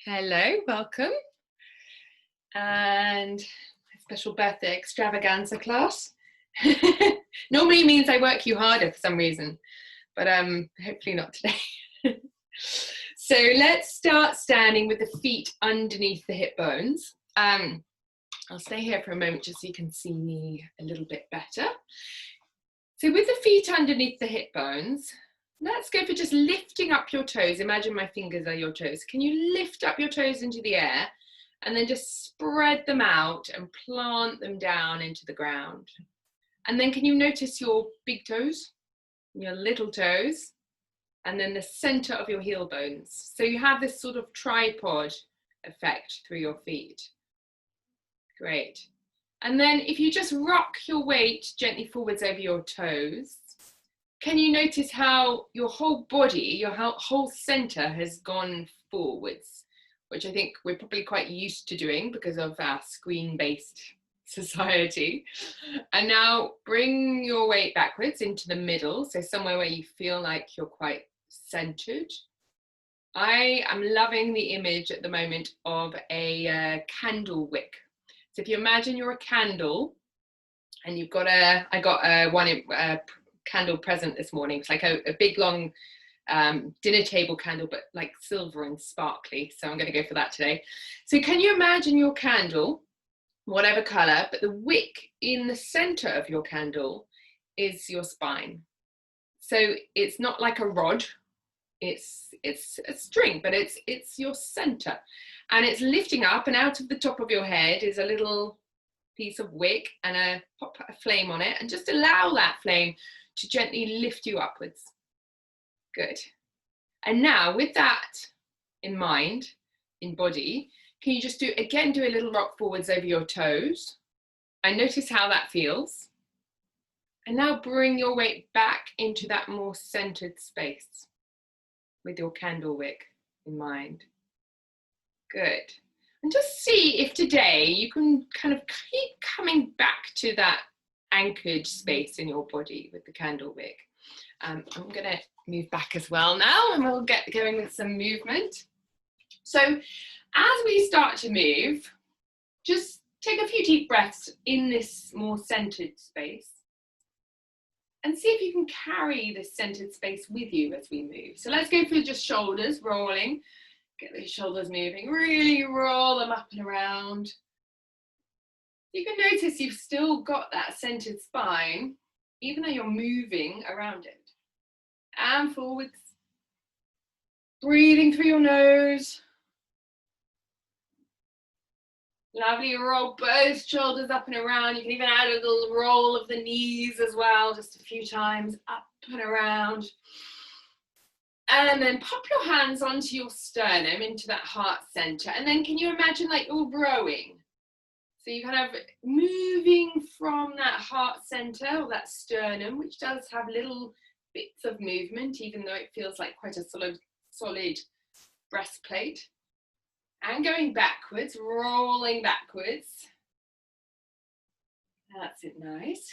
Hello, welcome. And my special birthday extravaganza class. Normally means I work you harder for some reason, but hopefully not today. So let's start standing with the feet underneath the hip bones. I'll stay here for a moment just so you can see me a little bit better. So with the feet underneath the hip bones, let's go for just lifting up your toes. Imagine my fingers are your toes. Can you lift up your toes into the air and then just spread them out and plant them down into the ground? And then can you notice your big toes, your little toes, and then the center of your heel bones? So you have this sort of tripod effect through your feet. Great. And then if you just rock your weight gently forwards over your toes, can you notice how your whole body, your whole center has gone forwards, which I think we're probably quite used to doing because of our screen-based society. And now bring your weight backwards into the middle, so somewhere where you feel like you're quite centered. I am loving the image at the moment of a candle wick. So if you imagine you're a candle and you've got I got a candle present this morning. It's like a big long dinner table candle, but like silver and sparkly. So I'm going to go for that today. So can you imagine your candle, whatever color, but the wick in the center of your candle is your spine. So it's not like a rod. It's a string, but it's your center, and it's lifting up, and out of the top of your head is a little piece of wick and pop a flame on it, and just allow that flame to gently lift you upwards. Good. And now with that in mind, in body, can you just do a little rock forwards over your toes and notice how that feels? And now bring your weight back into that more centered space with your candle wick in mind. Good. And just see if today you can kind of keep coming back to that anchored space in your body with the candle wick. I'm going to move back as well now, and we'll get going with some movement. So as we start to move, just take a few deep breaths in this more centered space and see if you can carry this centered space with you as we move. So let's go for just shoulders rolling. Get those shoulders moving, really roll them up and around. You can notice you've still got that centered spine, even though you're moving around it. And forwards. Breathing through your nose. Lovely, roll both shoulders up and around. You can even add a little roll of the knees as well, just a few times, up and around. And then pop your hands onto your sternum, into that heart center. And then can you imagine like you're rowing? So you're kind of moving from that heart center, or that sternum, which does have little bits of movement, even though it feels like quite a solid breastplate. And going backwards, rolling backwards. That's it, nice.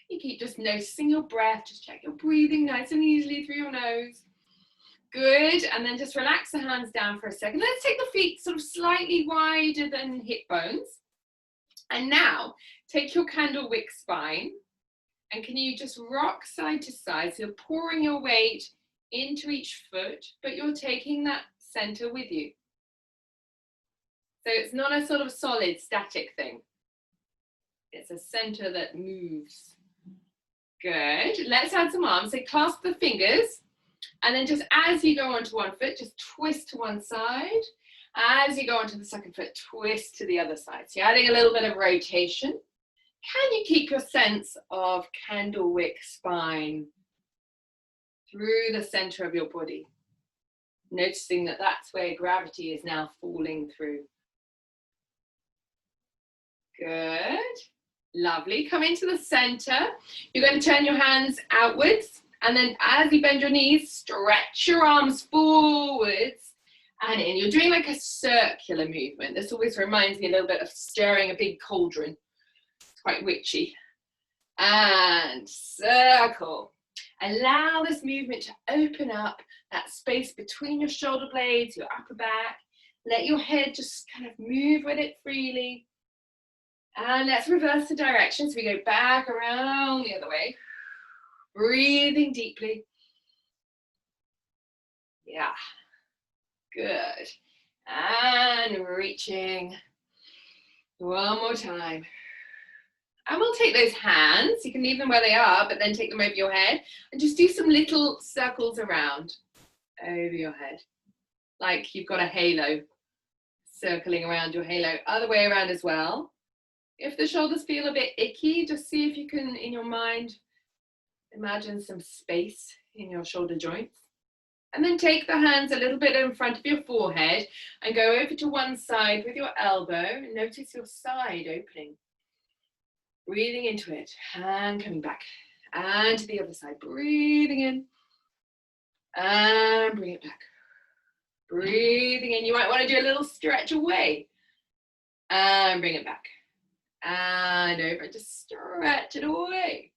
You keep just noticing your breath, just check you're breathing nice and easily through your nose. Good, and then just relax the hands down for a second. Let's take the feet sort of slightly wider than hip bones. And now, take your candle wick spine, and can you just rock side to side? So you're pouring your weight into each foot, but you're taking that center with you. So it's not a sort of solid, static thing. It's a center that moves. Good. Let's add some arms. So clasp the fingers. And then just as you go onto one foot, just twist to one side. As you go onto the second foot, twist to the other side. So you're adding a little bit of rotation. Can you keep your sense of candle wick spine through the center of your body? Noticing that that's where gravity is now falling through. Good. Lovely. Come into the center. You're going to turn your hands outwards. And then as you bend your knees, stretch your arms forwards and in. You're doing like a circular movement. This always reminds me a little bit of stirring a big cauldron. It's quite witchy. And circle. Allow this movement to open up that space between your shoulder blades, your upper back. Let your head just kind of move with it freely. And let's reverse the direction. So we go back around the other way. Breathing deeply. Yeah. Good. And reaching. One more time. And we'll take those hands. You can leave them where they are, but then take them over your head. And just do some little circles around over your head. Like you've got a halo circling around your halo. Other way around as well. If the shoulders feel a bit icky, just see if you can, in your mind, imagine some space in your shoulder joints. And then take the hands a little bit in front of your forehead and go over to one side with your elbow. Notice your side opening. Breathing into it and coming back. And to the other side. Breathing in and bring it back. Breathing in. You might want to do a little stretch away and bring it back. And over. Just stretch it away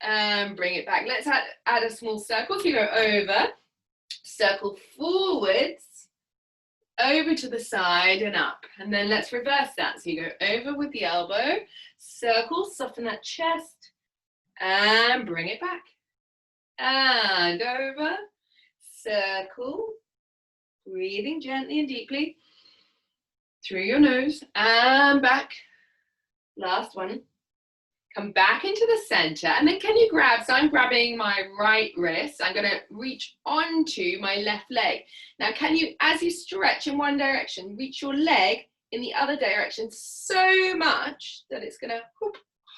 and bring it back. Let's add a small circle. So you go over, circle forwards, over to the side and up. And then let's reverse that. So you go over with the elbow, circle, soften that chest, and bring it back. And over, circle, breathing gently and deeply through your nose and back. Last one. Come back into the center, and then can you grab, so I'm grabbing my right wrist, I'm going to reach onto my left leg. Now can you, as you stretch in one direction, reach your leg in the other direction so much that it's going to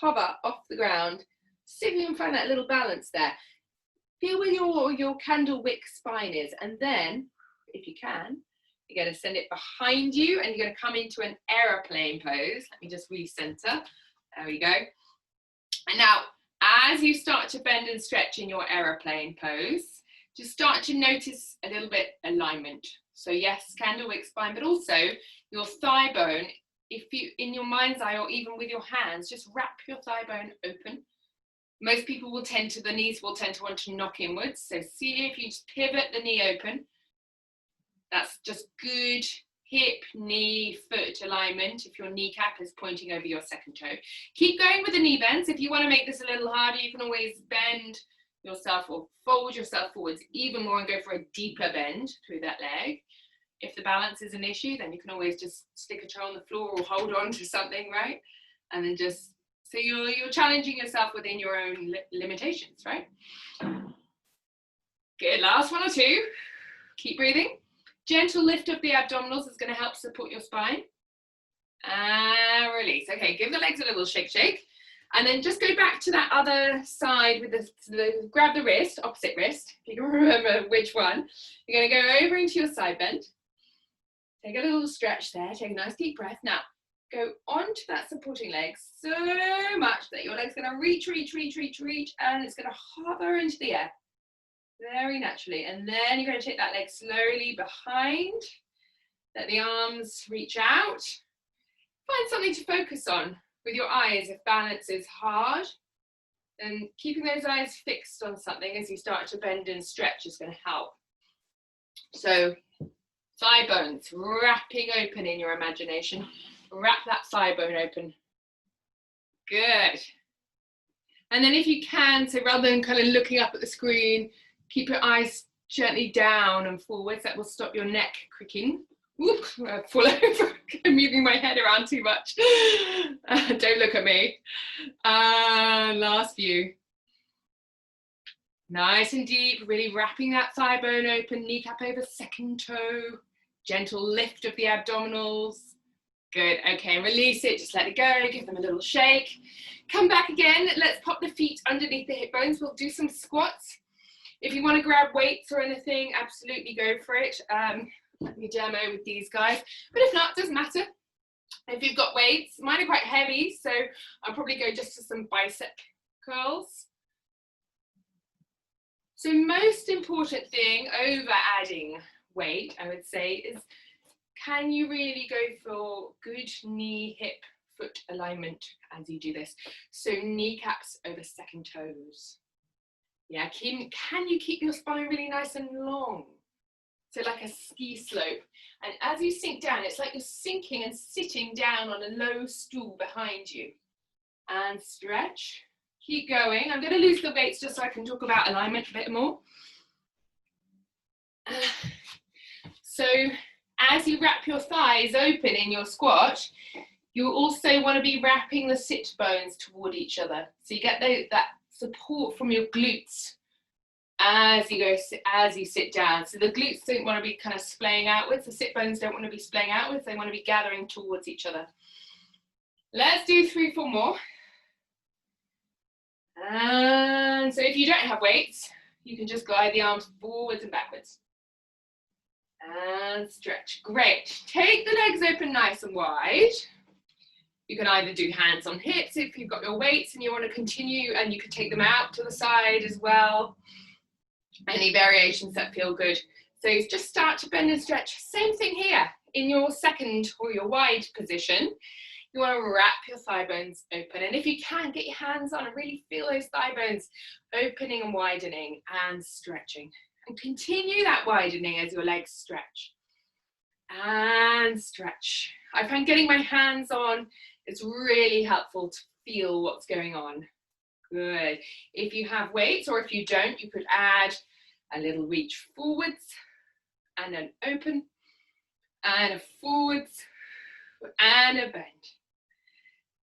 hover off the ground. See if you can find that little balance there. Feel where your candle wick spine is, and then, if you can, you're going to send it behind you, and you're going to come into an aeroplane pose. Let me just recenter. There we go. And now, as you start to bend and stretch in your aeroplane pose, just start to notice a little bit alignment. So yes, candle wick spine, but also your thigh bone. If you, in your mind's eye or even with your hands, just wrap your thigh bone open. Most people will tend to, the knees will tend to want to knock inwards. So see if you just pivot the knee open. That's just good hip, knee, foot alignment if your kneecap is pointing over your second toe. Keep going with the knee bends. If you want to make this a little harder, you can always bend yourself or fold yourself forwards even more and go for a deeper bend through that leg. If the balance is an issue, then you can always just stick a toe on the floor or hold on to something, right? And then just, so you're challenging yourself within your own limitations, right? Good, last one or two. Keep breathing. Gentle lift of the abdominals is going to help support your spine. And release. Okay, give the legs a little shake, shake. And then just go back to that other side with the grab the wrist, opposite wrist, if you can remember which one. You're going to go over into your side bend. Take a little stretch there, take a nice deep breath. Now, go onto that supporting leg so much that your leg's going to reach, reach, reach, reach, reach, and it's going to hover into the air. Very naturally. And then you're going to take that leg slowly behind. Let the arms reach out. Find something to focus on with your eyes if balance is hard. And keeping those eyes fixed on something as you start to bend and stretch is going to help. So thigh bones wrapping open in your imagination. Wrap that thigh bone open. Good. And then if you can, so rather than kind of looking up at the screen, keep your eyes gently down and forwards. That will stop your neck cricking. Whoop, I fall over. I'm moving my head around too much. Don't look at me. Last few. Nice and deep, really wrapping that thigh bone open, kneecap over second toe. Gentle lift of the abdominals. Good, okay, and release it, just let it go, give them a little shake. Come back again, let's pop the feet underneath the hip bones. We'll do some squats. If you want to grab weights or anything, absolutely go for it. Let me demo with these guys. But if not, it doesn't matter. If you've got weights, mine are quite heavy, so I'll probably go just for some bicep curls. So most important thing over adding weight, I would say, is can you really go for good knee, hip, foot alignment as you do this? So kneecaps over second toes. Yeah, can you keep your spine really nice and long? So like a ski slope. And as you sink down, it's like you're sinking and sitting down on a low stool behind you. And stretch. Keep going. I'm going to lose the weights just so I can talk about alignment a bit more. So as you wrap your thighs open in your squat, you also want to be wrapping the sit bones toward each other. So you get that support from your glutes as you sit down. So the glutes don't want to be kind of splaying outwards. The sit bones don't want to be splaying outwards. They want to be gathering towards each other. Let's do 3, 4 more. And so if you don't have weights, you can just glide the arms forwards and backwards. And stretch. Great. Take the legs open nice and wide. You can either do hands on hips if you've got your weights and you want to continue, and you can take them out to the side as well. Any variations that feel good. So just start to bend and stretch. Same thing here. In your second or your wide position, you want to wrap your thigh bones open. And if you can, get your hands on and really feel those thigh bones opening and widening and stretching. And continue that widening as your legs stretch. And stretch. I find getting my hands on is really helpful to feel what's going on. Good. If you have weights or if you don't, you could add a little reach forwards and an open and a forwards and a bend.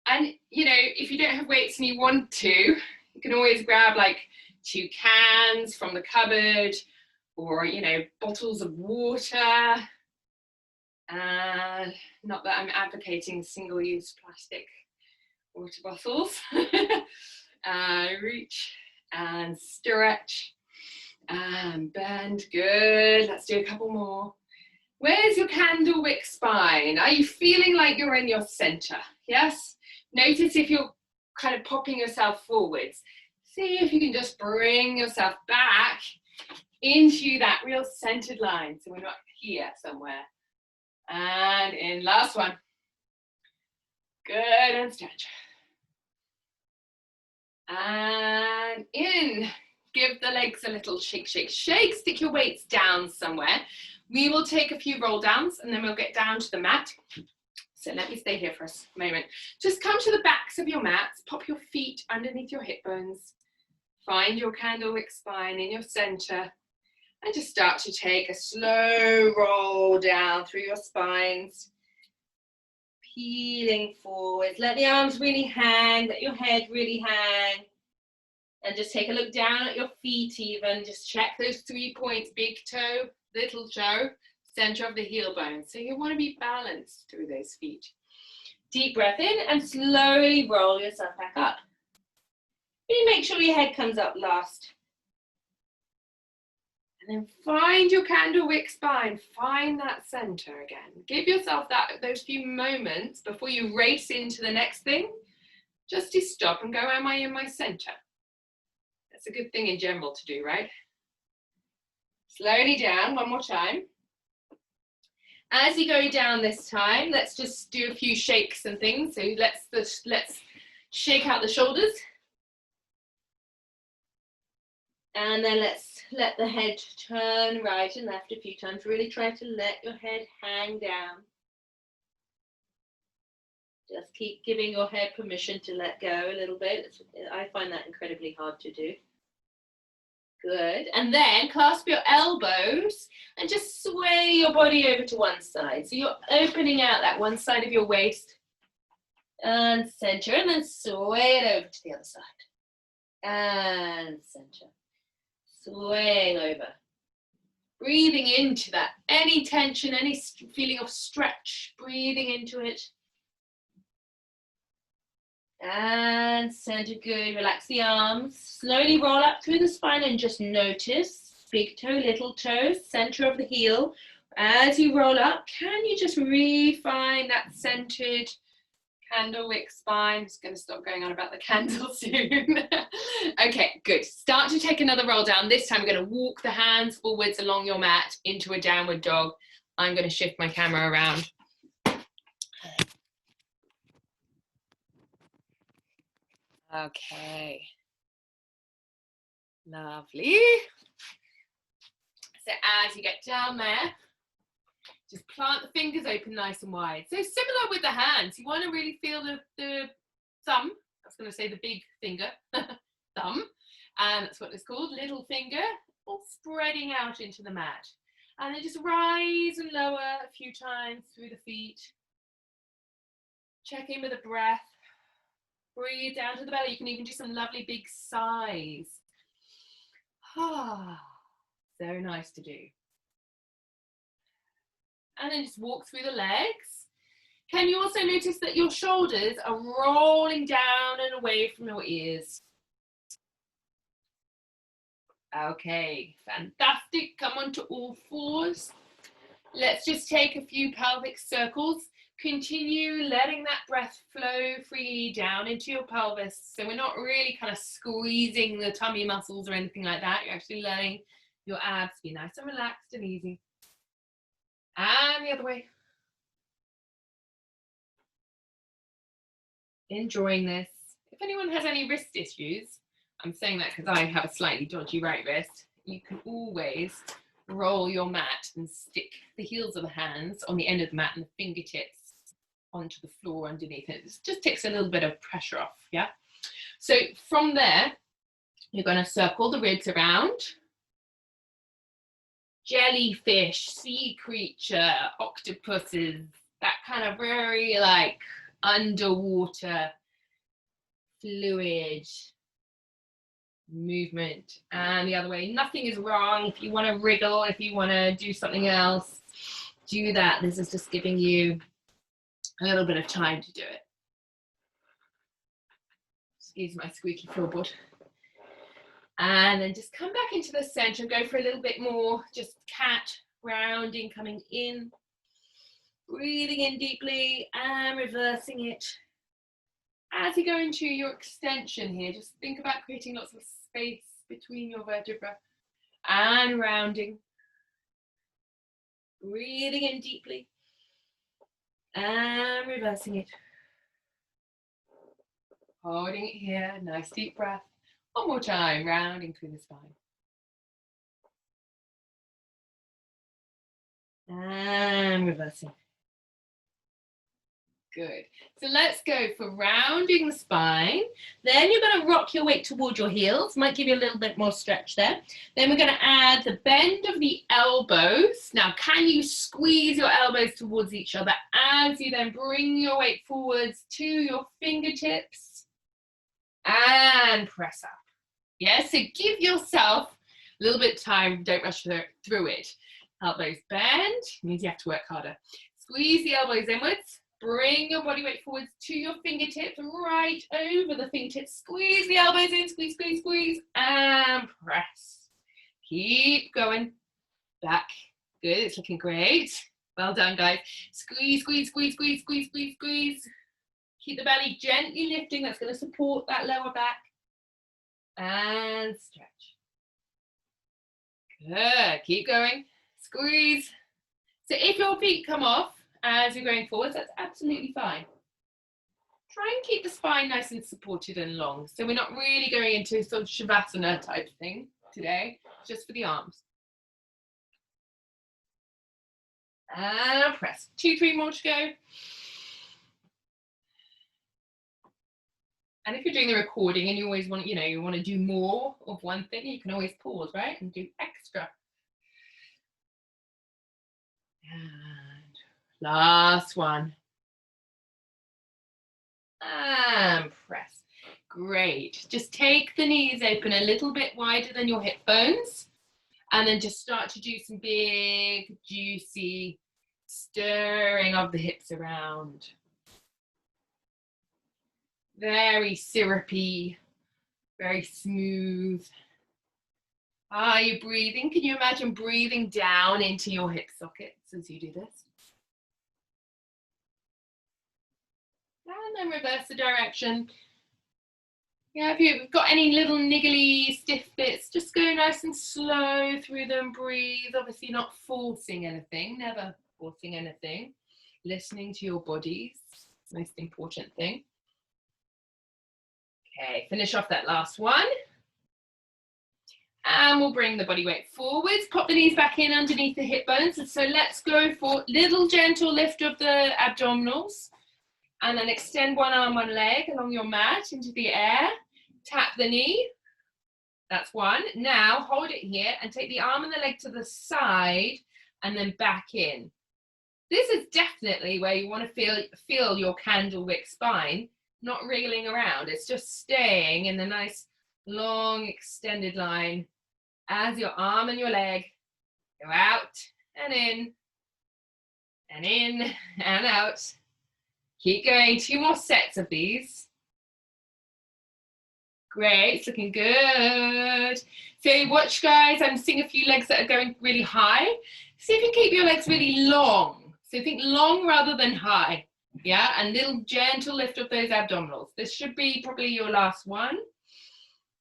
And you know, if you don't have weights and you want to, you can always grab like 2 cans from the cupboard, or you know, bottles of water. Not that I'm advocating single-use plastic water bottles. Reach and stretch and bend. Good. Let's do a couple more. Where's your candle wick spine? Are you feeling like you're in your center? Yes. Notice if you're kind of popping yourself forwards. See if you can just bring yourself back into that real centered line. So we're not here somewhere. And in, last one. Good, and stretch. And in. Give the legs a little shake, shake, shake. Stick your weights down somewhere. We will take a few roll downs and then we'll get down to the mat. So let me stay here for a moment. Just come to the backs of your mats. Pop your feet underneath your hip bones. Find your candle wick spine in your center. And just start to take a slow roll down through your spines. Peeling forward. Let the arms really hang. Let your head really hang. And just take a look down at your feet even. Just check those 3 points. Big toe, little toe, center of the heel bone. So you want to be balanced through those feet. Deep breath in and slowly roll yourself back up. Really make sure your head comes up last. And then find your candle wick spine. Find that center again. Give yourself those few moments before you race into the next thing. Just to stop and go, am I in my center? That's a good thing in general to do, right? Slowly down, one more time. As you go down this time, let's just do a few shakes and things. So let's shake out the shoulders. And then let's let the head turn right and left a few times. Really try to let your head hang down. Just keep giving your head permission to let go a little bit. I find that incredibly hard to do. Good. And then clasp your elbows and just sway your body over to one side. So you're opening out that one side of your waist and center, and then sway it over to the other side. And center. Swaying over. Breathing into that. Any tension, any feeling of stretch, breathing into it. And center, good. Relax the arms. Slowly roll up through the spine and just notice big toe, little toe, center of the heel. As you roll up, can you just refine that centered candle wick spine? I'm just going to stop going on about the candle soon. Okay, good. Start to take another roll down. This time we're going to walk the hands forwards along your mat into a downward dog. I'm going to shift my camera around. Okay. Lovely. So as you get down there, just plant the fingers open nice and wide. So similar with the hands, you want to really feel the thumb, I was going to say the big finger, thumb, and that's what it's called, little finger, all spreading out into the mat. And then just rise and lower a few times through the feet. Check in with the breath. Breathe down to the belly. You can even do some lovely big sighs. Ah, so nice to do. And then just walk through the legs. Can you also notice that your shoulders are rolling down and away from your ears? Okay, fantastic. Come on to all fours. Let's just take a few pelvic circles. Continue letting that breath flow freely down into your pelvis. So we're not really kind of squeezing the tummy muscles or anything like that. You're actually letting your abs be nice and relaxed and easy. And the other way. Enjoying this. If anyone has any wrist issues, I'm saying that because I have a slightly dodgy right wrist, you can always roll your mat and stick the heels of the hands on the end of the mat and the fingertips onto the floor underneath it. It just takes a little bit of pressure off, yeah? So from there, you're going to circle the ribs around. Jellyfish, sea creature, octopuses, that kind of very like underwater fluid movement. And the other way, nothing is wrong. If you want to wriggle, if you want to do something else, do that. This is just giving you a little bit of time to do it. Excuse my squeaky floorboard. And then just come back into the center and go for a little bit more, just cat, rounding, coming in, breathing in deeply and reversing it. As you go into your extension here, just think about creating lots of space between your vertebrae and rounding. Breathing in deeply and reversing it. Holding it here, nice deep breath. One more time, rounding through the spine. And reversing. Good. So let's go for rounding the spine. Then you're going to rock your weight toward your heels. Might give you a little bit more stretch there. Then we're going to add the bend of the elbows. Now, can you squeeze your elbows towards each other as you then bring your weight forwards to your fingertips and press up? Yes, so give yourself a little bit of time. Don't rush through it. Elbows bend, means you have to work harder. Squeeze the elbows inwards. Bring your body weight forwards to your fingertips, right over the fingertips. Squeeze the elbows in, squeeze, squeeze, squeeze, and press. Keep going. Back. Good, it's looking great. Well done, guys. Squeeze, squeeze, squeeze, squeeze, squeeze, squeeze, squeeze. Keep the belly gently lifting. That's going to support that lower back. And stretch. Good. Keep going. Squeeze. So if your feet come off as you're going forward, that's absolutely fine. Try and keep the spine nice and supported and long. So we're not really going into sort of Shavasana type thing today, just for the arms. And press. 2, 3 more to go. And if you're doing the recording and you always want, you want to do more of one thing, you can always pause, right? And do extra. And last one. And press. Great. Just take the knees open a little bit wider than your hip bones. And then just start to do some big, juicy stirring of the hips around. Very syrupy, very smooth. Are you breathing? Can you imagine breathing down into your hip sockets as you do this? And then reverse the direction. Yeah, if you've got any little niggly stiff bits, just go nice and slow through them. Breathe. Obviously not forcing anything, never forcing anything. Listening to your bodies, most important thing. Okay, finish off that last one. And we'll bring the body weight forwards, pop the knees back in underneath the hip bones. And so let's go for little gentle lift of the abdominals. And then extend one arm, one leg along your mat into the air. Tap the knee. That's one. Now hold it here and take the arm and the leg to the side and then back in. This is definitely where you want to feel your candle wick spine, not wriggling around. It's just staying in the nice long extended line as your arm and your leg go out and in and out. Keep going, 2 more sets of these. Great, it's looking good. So watch guys, I'm seeing a few legs that are going really high. See if you keep your legs really long. So think long rather than high. Yeah, and little gentle lift of those abdominals. This should be probably your last one.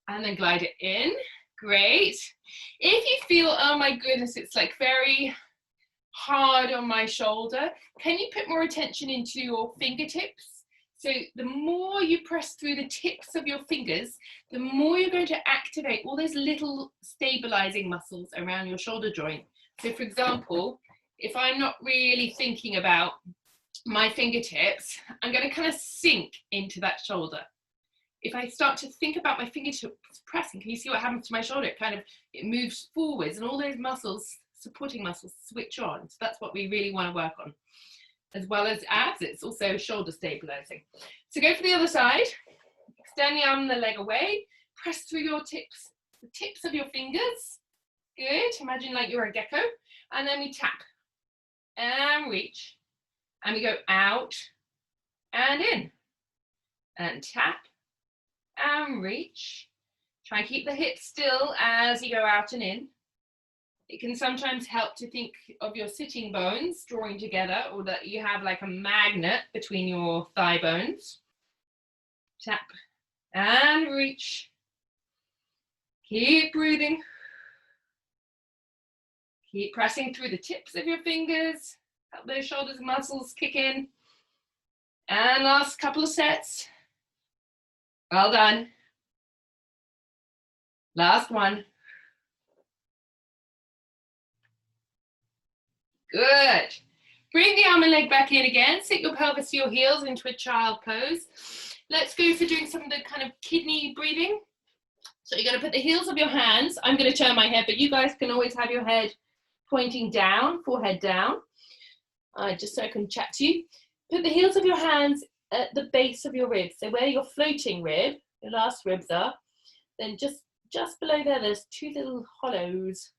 And then glide it in. Great. If you feel, oh my goodness, it's like very hard on my shoulder, can you put more attention into your fingertips? So the more you press through the tips of your fingers, the more you're going to activate all those little stabilizing muscles around your shoulder joint. So for example, if I'm not really thinking about my fingertips, I'm going to kind of sink into that shoulder. If I start to think about my fingertips pressing, can you see what happens to my shoulder? It moves forwards and all those muscles, supporting muscles, switch on. So that's what we really want to work on. As well as abs, it's also shoulder stabilizing. So go for the other side. Extend the arm and the leg away. Press through your tips, the tips of your fingers. Good. Imagine like you're a gecko. And then we tap and reach. And we go out and in. And tap and reach. Try and keep the hips still as you go out and in. It can sometimes help to think of your sitting bones drawing together, or that you have like a magnet between your thigh bones. Tap and reach. Keep breathing. Keep pressing through the tips of your fingers. Help those shoulders and muscles kick in. And last couple of sets. Well done. Last one. Good. Bring the arm and leg back in again. Sit your pelvis to your heels into a child pose. Let's go for doing some of the kind of kidney breathing. So you're going to put the heels of your hands. I'm going to turn my head, but you guys can always have your head pointing down, forehead down, just so I can chat to you. Put the heels of your hands at the base of your ribs. So where your floating rib, your last ribs are, then just below there, there's 2 little hollows.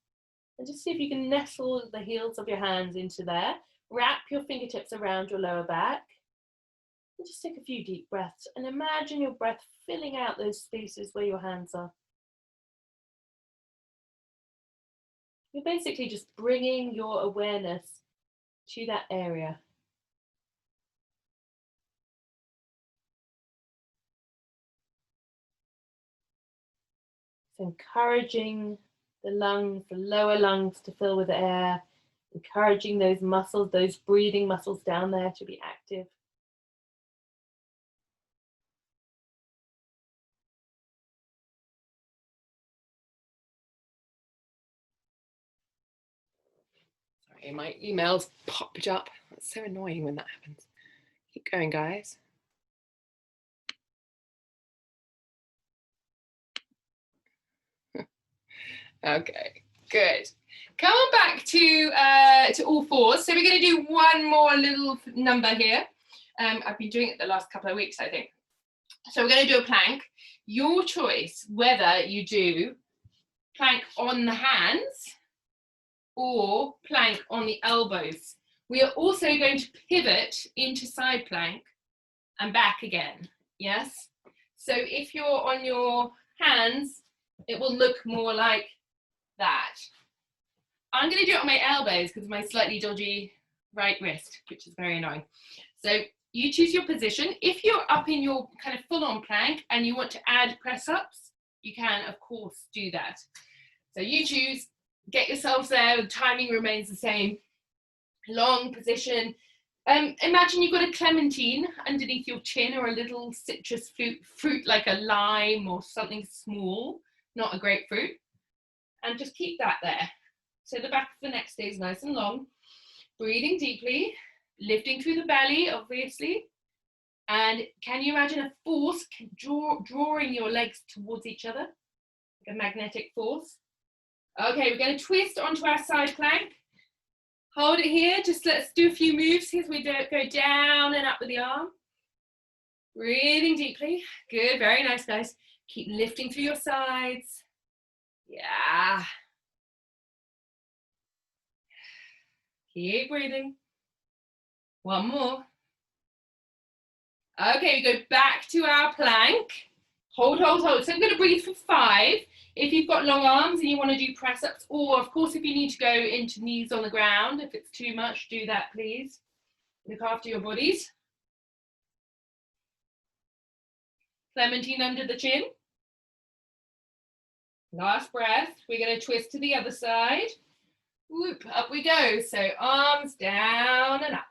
And just see if you can nestle the heels of your hands into there. Wrap your fingertips around your lower back. And just take a few deep breaths and imagine your breath filling out those spaces where your hands are. You're basically just bringing your awareness to that area. So encouraging the lungs, the lower lungs to fill with air, encouraging those muscles, those breathing muscles down there to be active. Sorry, my emails popped up. It's so annoying when that happens. Keep going, guys. Okay, good. Come on back to all fours. So we're going to do one more little number here. I've been doing it the last couple of weeks, I think. So we're going to do a plank. Your choice whether you do plank on the hands or plank on the elbows. We are also going to pivot into side plank and back again. Yes. So if you're on your hands, it will look more like that. I'm going to do it on my elbows because of my slightly dodgy right wrist, which is very annoying. So you choose your position. If you're up in your kind of full-on plank and you want to add press-ups, you can, of course, do that. So you choose, get yourself there, the timing remains the same. Long position. Imagine you've got a clementine underneath your chin, or a little citrus fruit like a lime or something small, not a grapefruit. And just keep that there. So the back of the neck stays nice and long. Breathing deeply, lifting through the belly, obviously. And can you imagine a force drawing your legs towards each other? Like a magnetic force. Okay, we're going to twist onto our side plank. Hold it here. Just let's do a few moves here as we go down and up with the arm. Breathing deeply. Good, very nice, guys. Keep lifting through your sides. Yeah. Keep breathing. One more. Okay, we go back to our plank. Hold, hold, hold. So I'm going to breathe for 5. If you've got long arms and you want to do press-ups, or of course if you need to go into knees on the ground, if it's too much, do that, please. Look after your bodies. Clementine under the chin. Last breath. We're going to twist to the other side. Whoop, up we go. So arms down and up.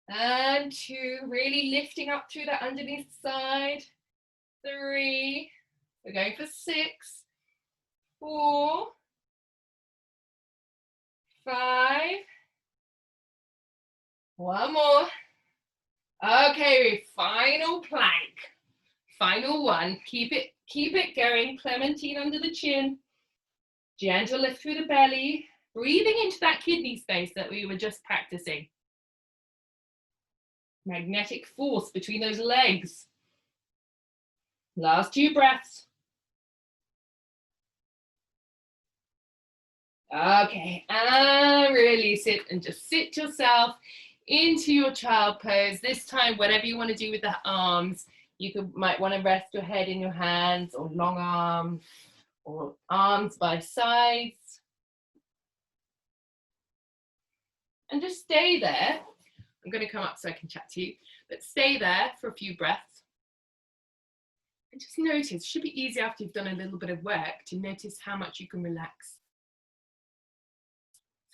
And 2, really lifting up through that underneath side. 3, we're going for 6, 4, 5, one more. Okay, final plank. Final one. Keep it going. Clementine under the chin. Gentle lift through the belly. Breathing into that kidney space that we were just practicing. Magnetic force between those legs. Last 2 breaths. Okay, and release it and just sit yourself into your child pose. This time, whatever you want to do with the arms, you might want to rest your head in your hands, or long arms, or arms by sides. And just stay there. I'm going to come up so I can chat to you, but stay there for a few breaths. And just notice, it should be easy after you've done a little bit of work to notice how much you can relax.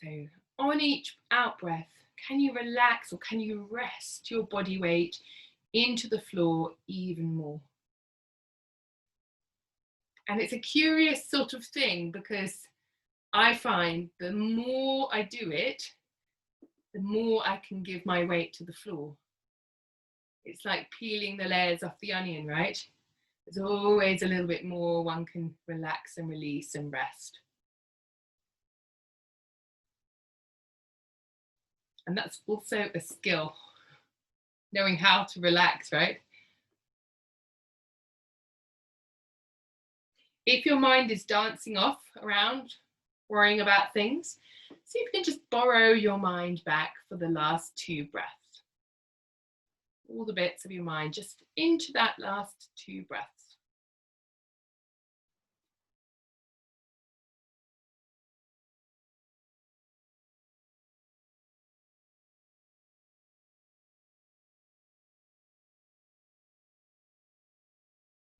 So on each out breath, can you relax or can you rest your body weight into the floor even more? And it's a curious sort of thing, because I find the more I do it, the more I can give my weight to the floor. It's like peeling the layers off the onion, right? There's always a little bit more one can relax and release and rest. And that's also a skill, knowing how to relax, right? If your mind is dancing off around, worrying about things, see if you can just borrow your mind back for the last 2 breaths. All the bits of your mind just into that last 2 breaths.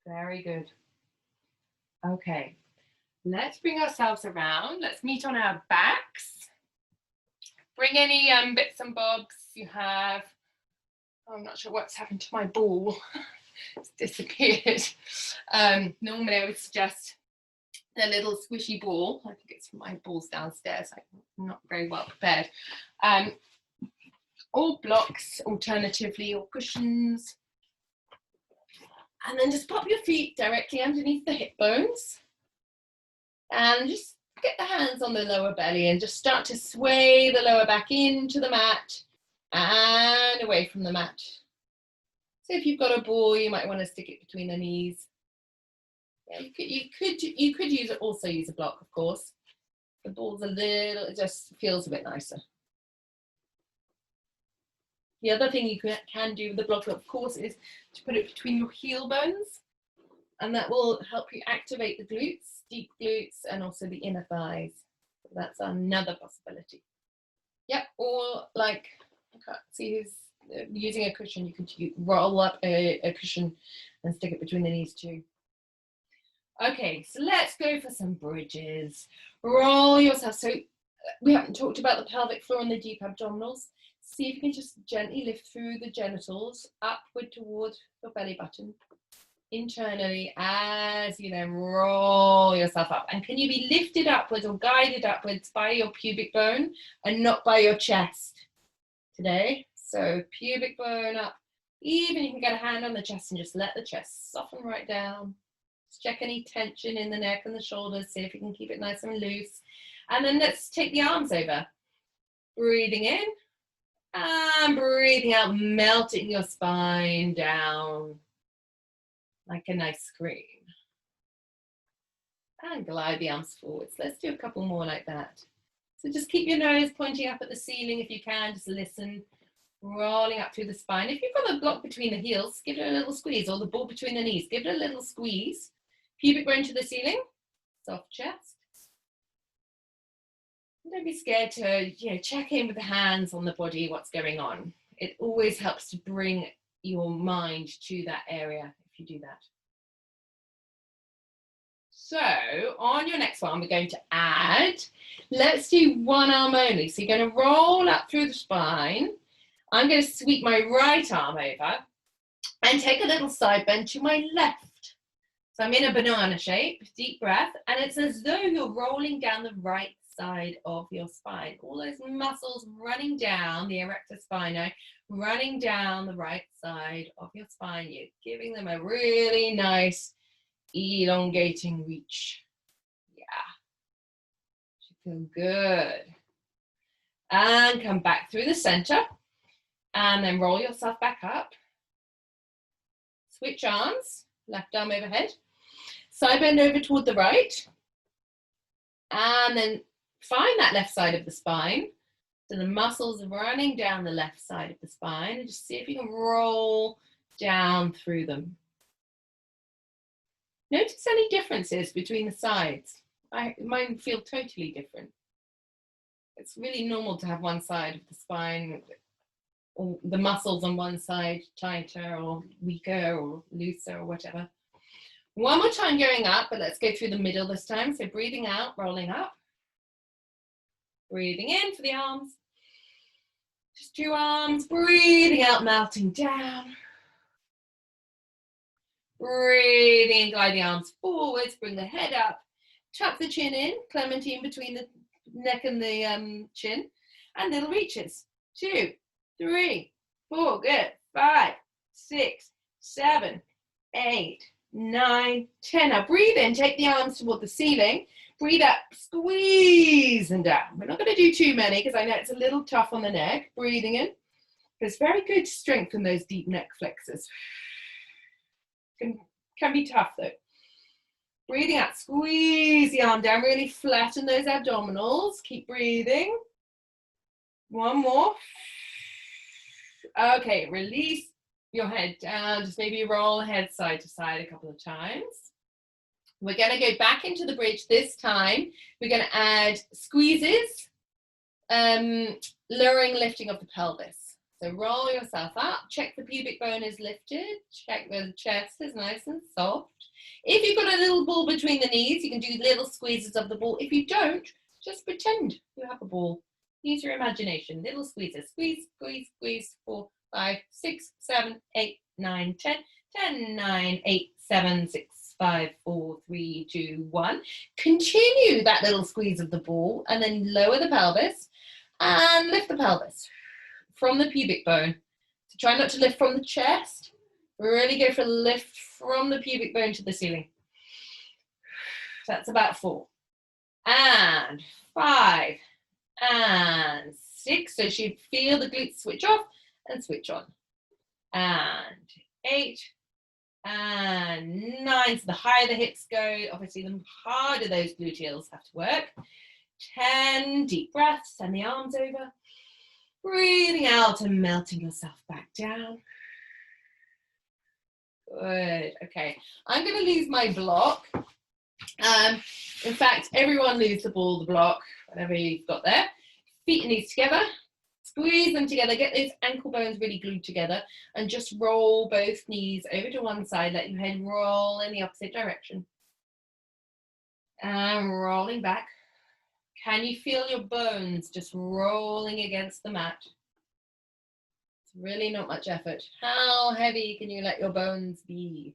Very good. Okay, let's bring ourselves around. Let's meet on our backs. Bring any bits and bobs you have. I'm not sure what's happened to my ball. It's disappeared. Normally I would suggest the little squishy ball. I think it's my balls downstairs. I'm not very well prepared. Or blocks, alternatively, or cushions. And then just pop your feet directly underneath the hip bones. And just get the hands on the lower belly and just start to sway the lower back into the mat and away from the mat. So if you've got a ball, you might want to stick it between the knees. Yeah, you could also use a block, of course. The ball's it just feels a bit nicer. The other thing you can do with the block, of course, is to put it between your heel bones, and that will help you activate the glutes, deep glutes, and also the inner thighs. So that's another possibility. Yep, or like, I can't see who's using a cushion. You can roll up a cushion and stick it between the knees too. Okay, so let's go for some bridges. Roll yourself. So we haven't talked about the pelvic floor and the deep abdominals. See if you can just gently lift through the genitals, upward towards your belly button. internally as you then roll yourself up. And can you be lifted upwards or guided upwards by your pubic bone and not by your chest today? So pubic bone up. Even you can get a hand on the chest and just let the chest soften right down. Just check any tension in the neck and the shoulders. See if you can keep it nice and loose. And then let's take the arms over. Breathing in and breathing out, melting your spine down like a nice cream. And glide the arms forwards. Let's do a couple more like that. So just keep your nose pointing up at the ceiling if you can. Just listen. Rolling up through the spine. If you've got a block between the heels, give it a little squeeze, or the ball between the knees, give it a little squeeze. Pubic bone to the ceiling, soft chest. Don't be scared to check in with the hands on the body, what's going on. It always helps to bring your mind to that area if you do that. So on your next one, we're going to add, let's do one arm only. So you're going to roll up through the spine. I'm going to sweep my right arm over and take a little side bend to my left. So I'm in a banana shape, deep breath, and it's as though you're rolling down the right side of your spine. All those muscles running down, the erector spinae, running down the right side of your spine. You're giving them a really nice elongating reach. Yeah, should feel good. And come back through the center. And then roll yourself back up. Switch arms, left arm overhead. Side bend over toward the right. And then find that left side of the spine. So the muscles are running down the left side of the spine. And just see if you can roll down through them. Notice any differences between the sides. Mine feel totally different. It's really normal to have one side of the spine, or the muscles on one side tighter or weaker or looser or whatever. One more time going up, but let's go through the middle this time. So breathing out, rolling up. Breathing in for the arms. Just 2 arms. Breathing out, melting down. Breathing in, glide the arms forwards, bring the head up. Tuck the chin in, clementine between the neck and the chin. And little reaches. 2, 3, 4, good. 5, 6, 7, 8, 9, 10. Now breathe in, take the arms toward the ceiling. Breathe up, squeeze and down. We're not going to do too many because I know it's a little tough on the neck. Breathing in. It's very good to strengthen those deep neck flexors. Can be tough though. Breathing out, squeeze the arm down, really flatten those abdominals. Keep breathing. One more. Okay, release your head down. Just maybe roll head side to side a couple of times. We're going to go back into the bridge this time. We're going to add squeezes, lowering, lifting of the pelvis. So roll yourself up. Check the pubic bone is lifted. Check the chest is nice and soft. If you've got a little ball between the knees, you can do little squeezes of the ball. If you don't, just pretend you have a ball. Use your imagination. Little squeezes. Squeeze, squeeze, squeeze. 4, 5, 6, 7, 8, 9, 10. 10, 9, 8, 7, 6, 5, 4, 3, 2, 1. Continue that little squeeze of the ball and then lower the pelvis and lift the pelvis from the pubic bone. So try not to lift from the chest. Really go for a lift from the pubic bone to the ceiling. That's about 4. And 5. And 6. So you feel the glutes switch off and switch on. And 8. And 9. So the higher the hips go, obviously the harder those gluteals have to work. 10. Deep breaths. Send the arms over. Breathing out and melting yourself back down. Good. Okay. I'm going to lose my block. In fact, everyone lose the ball, the block, whatever you've got there. Feet and knees together. Squeeze them together. Get those ankle bones really glued together. And just roll both knees over to one side. Let your head roll in the opposite direction. And rolling back. Can you feel your bones just rolling against the mat? It's really not much effort. How heavy can you let your bones be?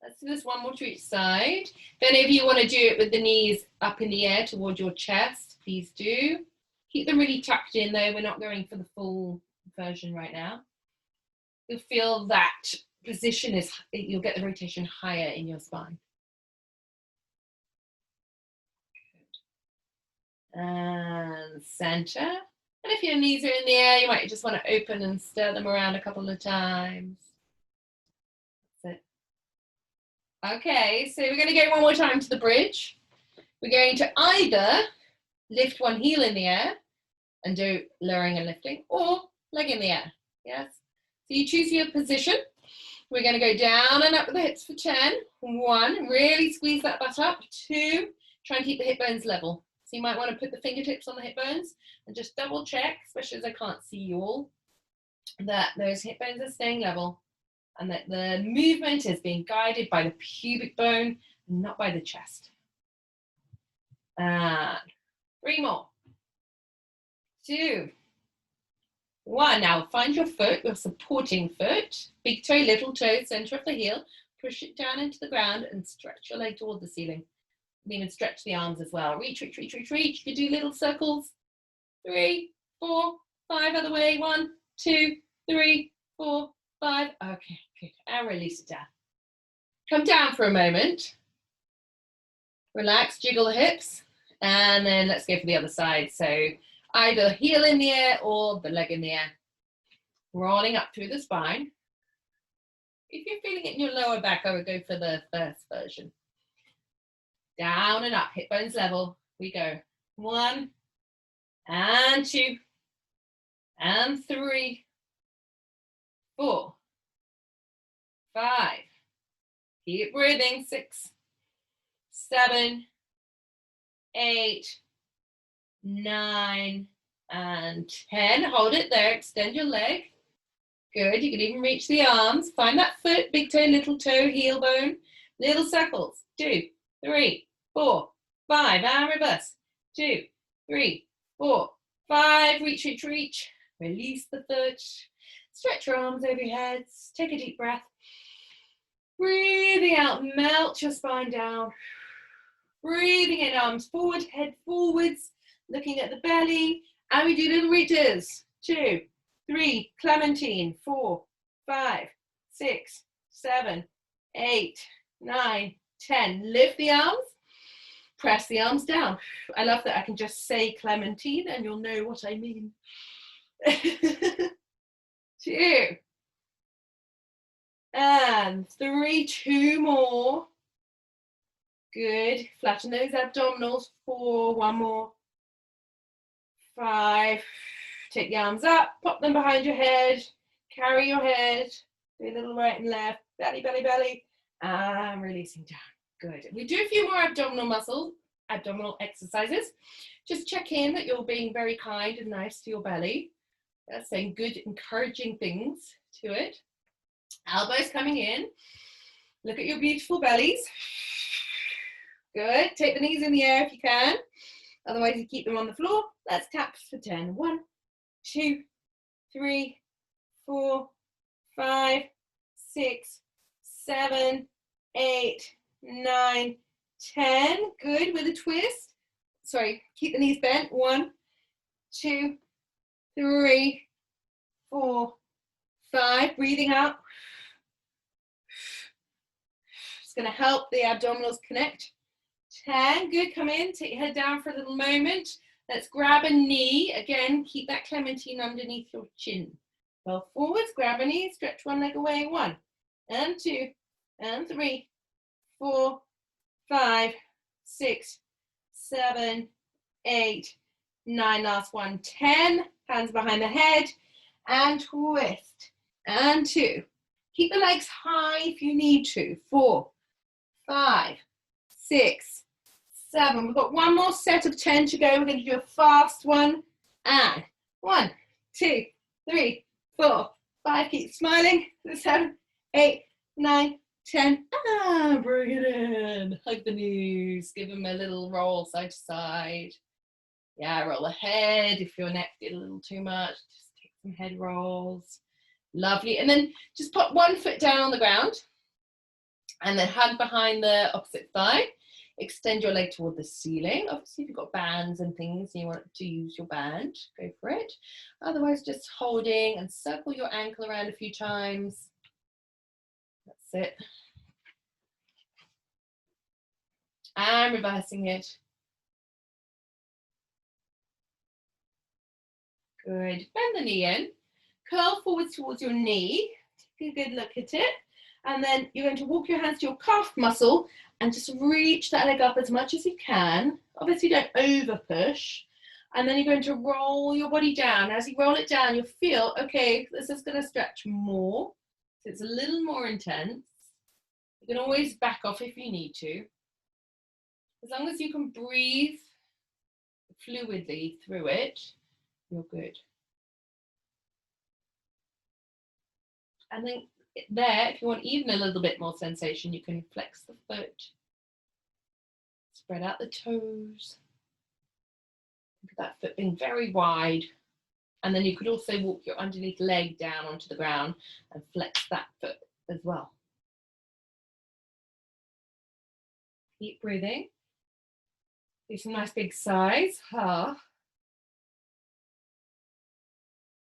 Let's do this one more to each side. If any of you want to do it with the knees up in the air toward your chest, please do. Keep them really tucked in though. We're not going for the full version right now. You'll feel that position is, you'll get the rotation higher in your spine. Good. And center. And if your knees are in the air, you might just want to open and stir them around a couple of times. That's it. Okay, so we're going to go one more time to the bridge. We're going to either lift one heel in the air and do lowering and lifting, or leg in the air. Yes. So you choose your position. We're going to go down and up with the hips for 10. 1, really squeeze that butt up. 2, try and keep the hip bones level. So you might want to put the fingertips on the hip bones and just double check, especially as I can't see you all, that those hip bones are staying level and that the movement is being guided by the pubic bone and not by the chest. And 3 more. 2, 1. Now find your foot, your supporting foot, big toe, little toe, center of the heel. Push it down into the ground and stretch your leg toward the ceiling. And even stretch the arms as well. Reach, reach, reach, reach, reach. You do little circles. 3, 4, 5, other way. 1, 2, 3, 4, 5. Okay, good. And release it down. Come down for a moment. Relax, jiggle the hips. And then let's go for the other side. So either heel in the air or the leg in the air. Rolling up through the spine. If you're feeling it in your lower back, I would go for the first version. Down and up, hip bones level. We go 1 and 2 and 3, 4, 5. Keep breathing. 6, 7, 8, 9, and 10. Hold it there. Extend your leg. Good. You can even reach the arms. Find that foot, big toe, little toe, heel bone. Little circles. 2, 3, 4, 5. And reverse. 2, 3, 4, 5. Reach, reach, reach. Release the foot. Stretch your arms over your heads. Take a deep breath. Breathing out. Melt your spine down. Breathing in, arms forward, head forwards. Looking at the belly. And we do little reaches. 2, 3, Clementine. 4, 5, 6, 7, 8, 9, 10. Lift the arms. Press the arms down. I love that I can just say Clementine and you'll know what I mean. 2. And 3, 2 more. Good. Flatten those abdominals. 4, 1 more. 5. Take the arms up, pop them behind your head, carry your head, do a little right and left, belly, belly, belly, and releasing down. Good. We do a few more abdominal exercises. Just check in that you're being very kind and nice to your belly. That's saying good, encouraging things to it. Elbows coming in. Look at your beautiful bellies. Good. Take the knees in the air if you can. Otherwise, you keep them on the floor. Let's tap for 10. 1, 2, 3, 4, 5, 6, 7, 8, 9, 10. Good. With a twist. Sorry, keep the knees bent. 1, 2, 3, 4, 5. Breathing out. It's going to help the abdominals connect. 10. Good. Come in. Take your head down for a little moment. Let's grab a knee. Again, keep that Clementine underneath your chin. Go forwards, grab a knee, stretch one leg away. 1 and 2 and 3, 4, 5, 6, 7, 8, 9. Last one. 10. Hands behind the head and twist. And 2. Keep the legs high if you need to. 4, 5, 6, 7. We've got one more set of 10 to go. We're going to do a fast one. And 1, 2, 3, 4, 5. Keep smiling. 7, 8, 9, 10. Ah, bring it in. Hug the knees. Give them a little roll side to side. Yeah, roll the head. If your neck did a little too much, just take some head rolls. Lovely. And then just put one foot down on the ground. And then hug behind the opposite thigh. Extend your leg toward the ceiling. Obviously, if you've got bands and things, you want to use your band, go for it. Otherwise, just holding and circle your ankle around a few times. That's it. And reversing it. Good. Bend the knee in. Curl forwards towards your knee. Take a good look at it. And then you're going to walk your hands to your calf muscle and just reach that leg up as much as you can. Obviously, don't over push. And then you're going to roll your body down. As you roll it down, you'll feel, okay, this is going to stretch more. So it's a little more intense. You can always back off if you need to. As long as you can breathe fluidly through it, you're good. And then there, if you want even a little bit more sensation, you can flex the foot, spread out the toes. Look at that foot being very wide. And then you could also walk your underneath leg down onto the ground and flex that foot as well. Keep breathing. Do some nice big sighs.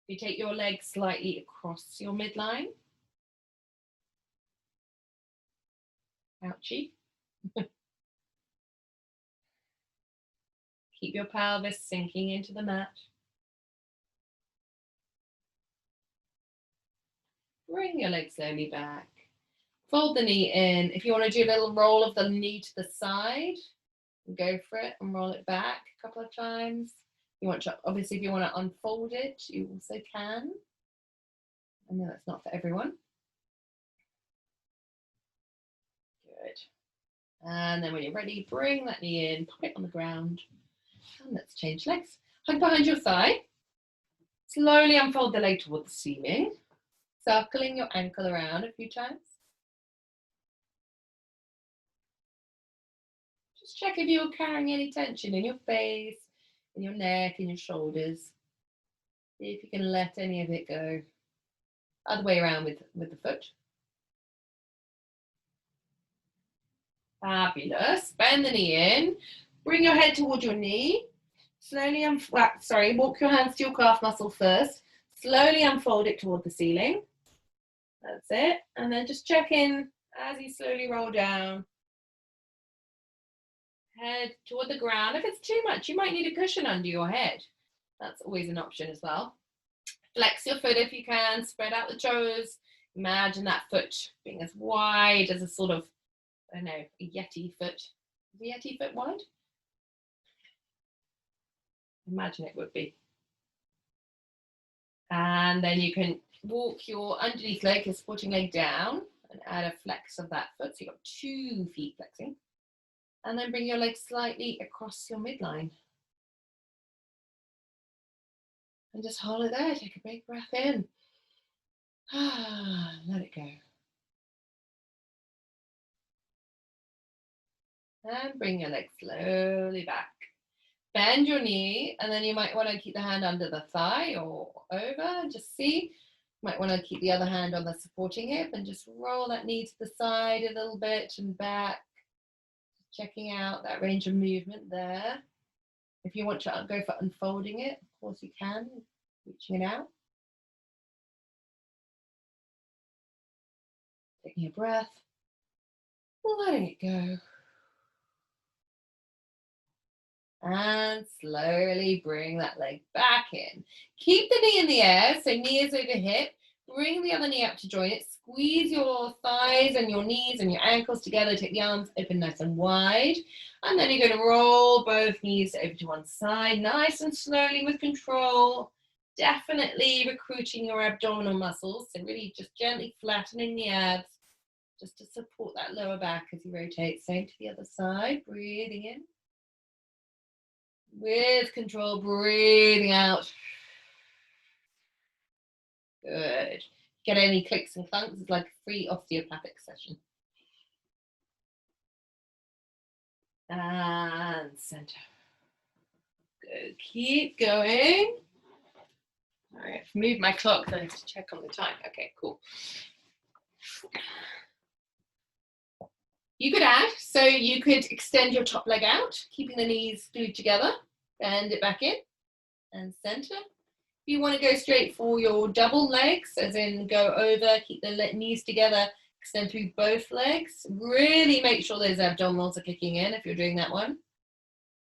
You take your leg slightly across your midline. Ouchie. Keep your pelvis sinking into the mat. Bring your leg slowly back. Fold the knee in. If you want to do a little roll of the knee to the side, go for it and roll it back a couple of times. You want to, obviously, if you want to unfold it, you also can. I know that's not for everyone. Good. And then when you're ready, bring that knee in, pop it on the ground. And let's change legs. Hug behind your thigh. Slowly unfold the leg toward the ceiling, circling your ankle around a few times. Just check if you're carrying any tension in your face, in your neck, in your shoulders. See if you can let any of it go. Other way around with the foot. Fabulous. Bend the knee in. Bring your head towards your knee. Slowly walk your hands to your calf muscle first. Slowly unfold it toward the ceiling. That's it. And then just check in as you slowly roll down. Head toward the ground. If it's too much, you might need a cushion under your head. That's always an option as well. Flex your foot if you can. Spread out the toes. Imagine that foot being as wide as a sort of, I don't know, a Yeti foot. Is a Yeti foot wide? Imagine it would be. And then you can walk your underneath leg, your supporting leg down and add a flex of that foot. So you've got 2 feet flexing. And then bring your leg slightly across your midline. And just hold it there. Take a big breath in. Let it go. And bring your leg slowly back. Bend your knee, and then you might want to keep the hand under the thigh or over. Just see. You might want to keep the other hand on the supporting hip and just roll that knee to the side a little bit and back. Checking out that range of movement there. If you want to go for unfolding it, of course you can, reaching it out. Taking a breath, letting it go. And slowly bring that leg back in. Keep the knee in the air, so knee is over hip. Bring the other knee up to join it. Squeeze your thighs and your knees and your ankles together. Take the arms open nice and wide. And then you're going to roll both knees over to one side, nice and slowly with control. Definitely recruiting your abdominal muscles. So really just gently flattening the abs just to support that lower back as you rotate. Same to the other side. Breathing in. With control, breathing out. Good. Get any clicks and clunks? It's like a free osteopathic session. And center. Good. Keep going. All right, I've moved my clock, so I have to check on the time. Okay, cool. You could add, so you could extend your top leg out, keeping the knees glued together, bend it back in and center. If you want to go straight for your double legs, as in go over, keep the knees together, extend through both legs. Really make sure those abdominals are kicking in if you're doing that one.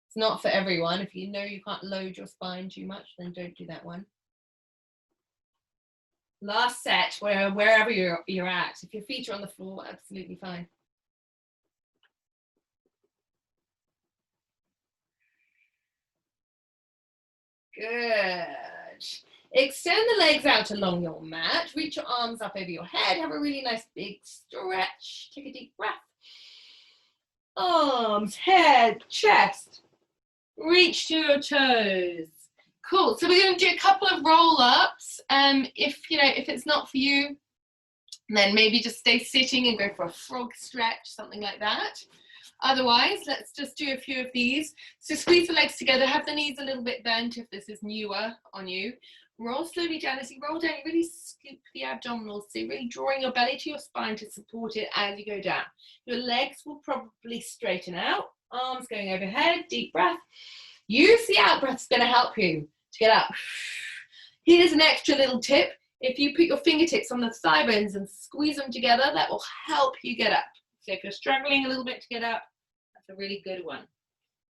It's not for everyone. If you know you can't load your spine too much, then don't do that one. Last set, wherever you're at. If your feet are on the floor, absolutely fine. Good. Extend the legs out along your mat. Reach your arms up over your head. Have a really nice big stretch. Take a deep breath. Arms, head, chest. Reach to your toes. Cool. So we're going to do a couple of roll-ups. If it's not for you, then maybe just stay sitting and go for a frog stretch, something like that. Otherwise, let's just do a few of these. So squeeze the legs together, have the knees a little bit bent if this is newer on you. Roll slowly down. As you roll down, you really scoop the abdominals. So you're really drawing your belly to your spine to support it as you go down. Your legs will probably straighten out. Arms going overhead, deep breath. Use the out breath, it's going to help you to get up. Here's an extra little tip. If you put your fingertips on the thigh bones and squeeze them together, that will help you get up. So if you're struggling a little bit to get up, that's a really good one.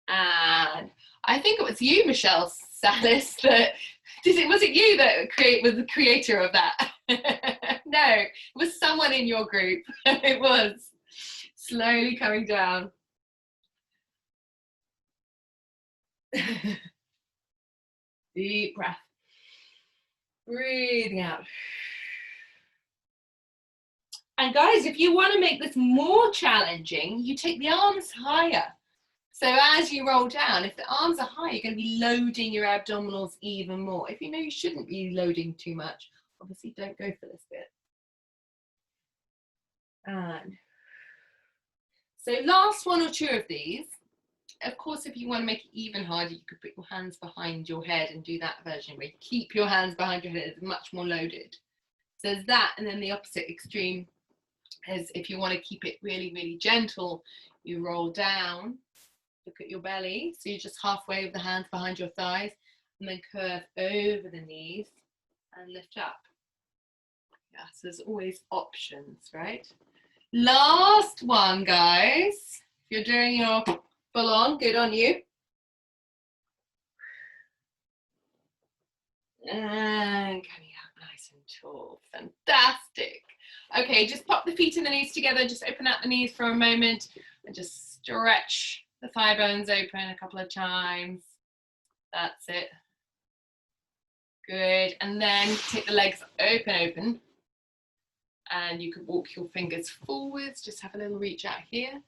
And I think it was you, Michelle Salis, was it you that was the creator of that? No, it was someone in your group. It was. Slowly coming down. Deep breath. Breathing out. And guys, if you want to make this more challenging, you take the arms higher. So as you roll down, if the arms are high, you're going to be loading your abdominals even more. If you know you shouldn't be loading too much, obviously don't go for this bit. And so last one or two of these. Of course, if you want to make it even harder, you could put your hands behind your head and do that version where you keep your hands behind your head. It's much more loaded. So there's that, and then the opposite extreme is if you want to keep it really, really gentle, you roll down, look at your belly. So you're just halfway with the hands behind your thighs, and then curve over the knees and lift up. Yeah, so there's always options, right? Last one, guys. If you're doing your full on, good on you. And coming out nice and tall. Fantastic. Okay, just pop the feet and the knees together. Just open out the knees for a moment and just stretch the thigh bones open a couple of times. That's it. Good. And then take the legs open. And you could walk your fingers forwards. Just have a little reach out here.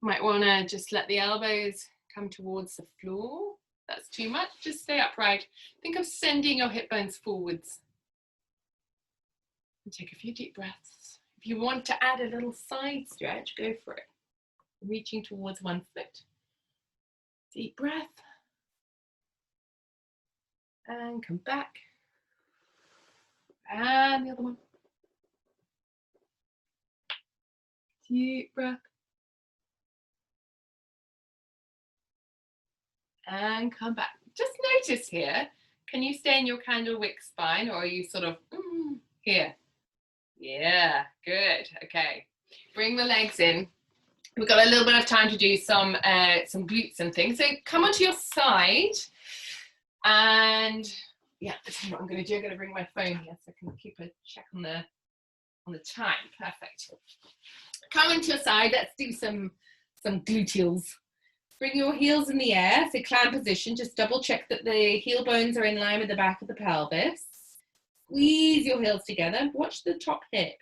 Might want to just let the elbows come towards the floor. That's too much. Just stay upright. Think of sending your hip bones forwards. And take a few deep breaths. If you want to add a little side stretch, go for it. Reaching towards one foot. Deep breath. And come back. And the other one. Deep breath. And come back. Just notice here, can you stay in your candle wick spine, or are you sort of here? Yeah, good. Okay, bring the legs in. We've got a little bit of time to do some glutes and things. So come onto your side, and yeah, this is what I'm going to do. I'm going to bring my phone here so I can keep a check on the time. Perfect. Come into your side. Let's do some gluteals. Bring your heels in the air, so clam position. Just double check that the heel bones are in line with the back of the pelvis. Squeeze your heels together. Watch the top hip.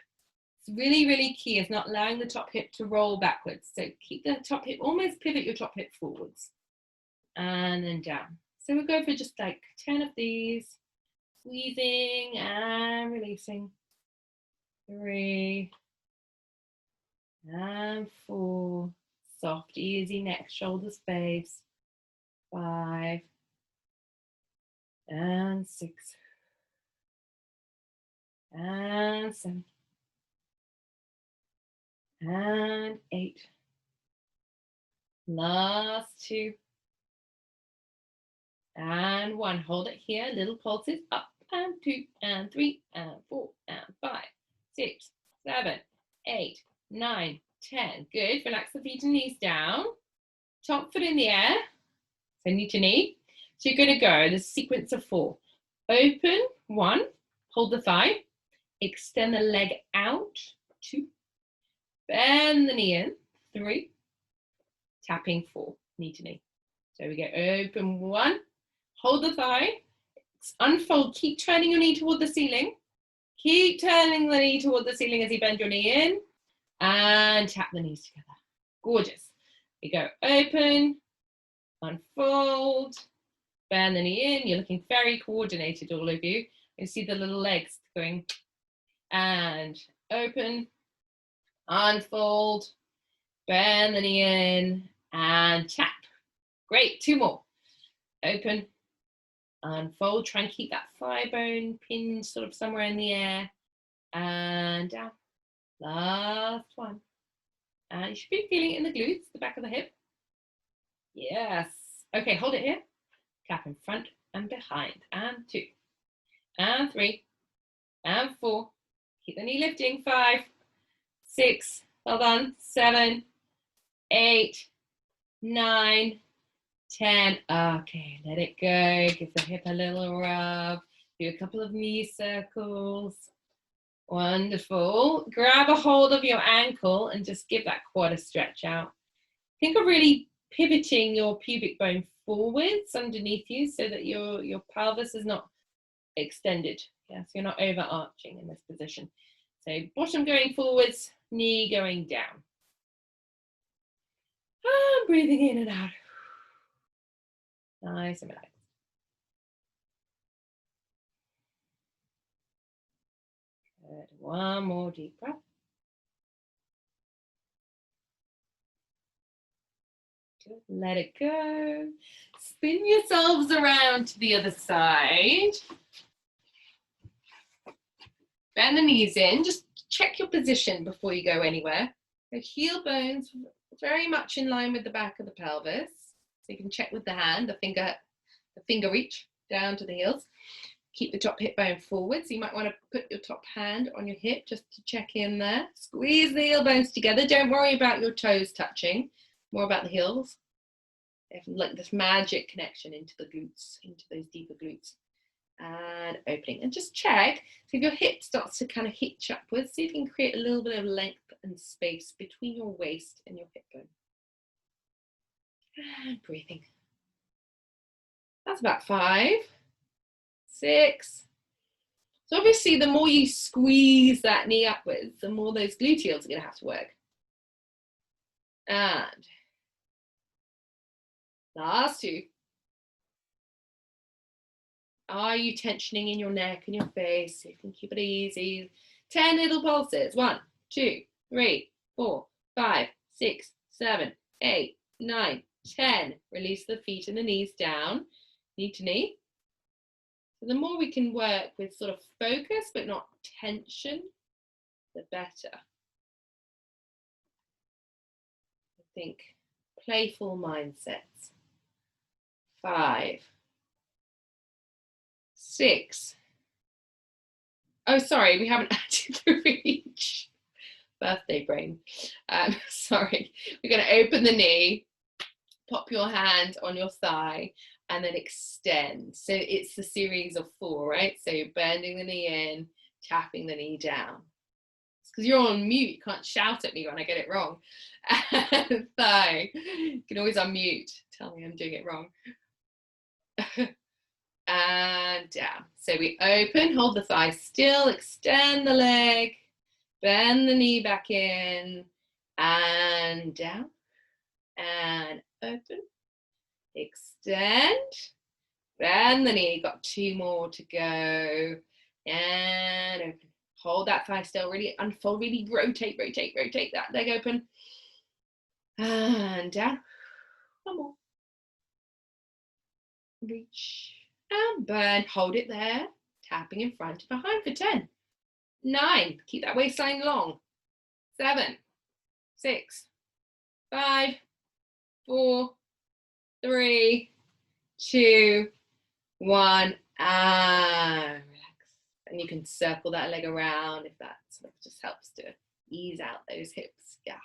It's really, really key is not allowing the top hip to roll backwards. So keep the top hip, almost pivot your top hip forwards. And then down. So we'll go for just like 10 of these. Squeezing and releasing. 3 and 4. Soft, easy neck, shoulder space. 5 and 6 and 7 and 8. Last 2. And 1. Hold it here. Little pulses. Up and 2 and 3 and 4 and 5, 6, 7, 8, 9, 10. Good. Relax the feet and knees down. Top foot in the air. So knee to knee. So you're going to go. There's a sequence of 4. Open. 1. Hold the thigh. Extend the leg out. 2. Bend the knee in. 3. Tapping 4. Knee to knee. So we go open 1. Hold the thigh. Unfold. Keep turning your knee toward the ceiling. Keep turning the knee toward the ceiling as you bend your knee in. And tap the knees together. Gorgeous. We go open. Unfold. Bend the knee in. You're looking very coordinated, all of you. You see the little legs going. And open. Unfold. Bend the knee in. And tap. Great. 2 more. Open. Unfold. Try and keep that thigh bone pinned sort of somewhere in the air. And down. Last 1. And you should be feeling it in the glutes, the back of the hip. Yes. Okay, hold it here. Tap in front and behind. And 2. And 3. And 4. Keep the knee lifting. 5, 6. Well done. 7, 8, 9, 10. Okay, let it go. Give the hip a little rub. Do a couple of knee circles. Wonderful. Grab a hold of your ankle and just give that quad a stretch out. Think of really pivoting your pubic bone forwards underneath you so that your pelvis is not extended. Yes, you're not overarching in this position. So bottom going forwards, knee going down. And breathing in and out. Nice and relaxed. Good. 1 more deep breath. Good. Let it go. Spin yourselves around to the other side. Bend the knees in. Just check your position before you go anywhere. The heel bones very much in line with the back of the pelvis. So you can check with the hand, the finger reach down to the heels. Keep the top hip bone forward. So you might want to put your top hand on your hip just to check in there. Squeeze the heel bones together. Don't worry about your toes touching. More about the heels. They have like this magic connection into the glutes, into those deeper glutes. And opening. And just check. So if your hip starts to kind of hitch upwards, see if you can create a little bit of length and space between your waist and your hip bone. And breathing. That's about 5, 6. So obviously the more you squeeze that knee upwards, the more those gluteals are going to have to work. And last 2. Are you tensioning in your neck and your face? So you can keep it easy. 10 little pulses. 1, 2, 3, 4, 5, 6, 7, 8, 9, 10. Release the feet and the knees down, knee to knee. So the more we can work with sort of focus but not tension, the better. I think playful mindsets. 5, 6. Oh, sorry, we haven't added the reach. Birthday brain. Sorry. We're going to open the knee, pop your hand on your thigh, and then extend. So it's the series of 4, right? So you're bending the knee in, tapping the knee down. It's because you're on mute. You can't shout at me when I get it wrong. And thigh. You can always unmute. Tell me I'm doing it wrong. And down. So we open, hold the thigh still, extend the leg, bend the knee back in, and down, and open, extend, bend the knee, got 2 more to go, and open. Hold that thigh still, really unfold, really rotate that leg open, and down, 1 more, reach, and burn, hold it there, tapping in front and behind for 10, 9, keep that waistline long, 7, 6, 5, 4, 3, 2, 1, and relax. And you can circle that leg around if that sort of just helps to ease out those hips. Yeah.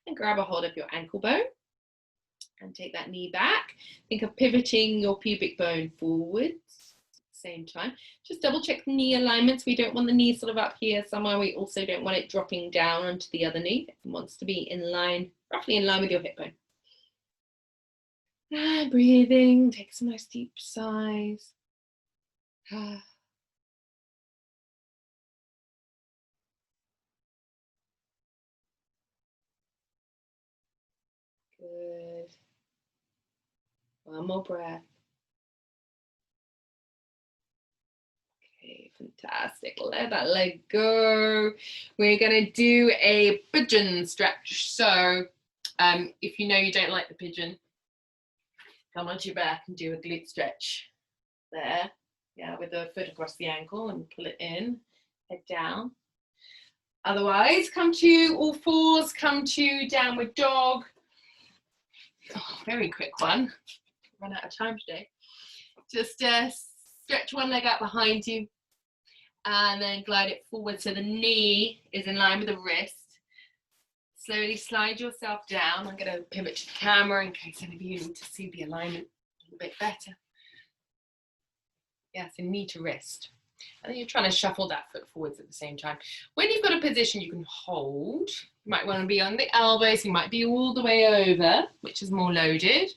And grab a hold of your ankle bone and take that knee back. Think of pivoting your pubic bone forwards at the same time. Just double check the knee alignments. We don't want the knee sort of up here somewhere. We also don't want it dropping down onto the other knee. It wants to be in line, roughly in line with your hip bone. And breathing, take some nice deep sighs. Good. One more breath. Okay, fantastic. Let that leg go. We're going to do a pigeon stretch. So if you know you don't like the pigeon, come onto your back and do a glute stretch there. Yeah, with the foot across the ankle and pull it in, head down. Otherwise, come to all fours, come to downward dog. Oh, very quick one. Run out of time today. Just stretch one leg out behind you and then glide it forward so the knee is in line with the wrist. Slowly slide yourself down. I'm going to pivot to the camera in case any of you need to see the alignment a little bit better. Yeah, so knee to wrist. And then you're trying to shuffle that foot forwards at the same time. When you've got a position you can hold, you might want to be on the elbows, you might be all the way over, which is more loaded.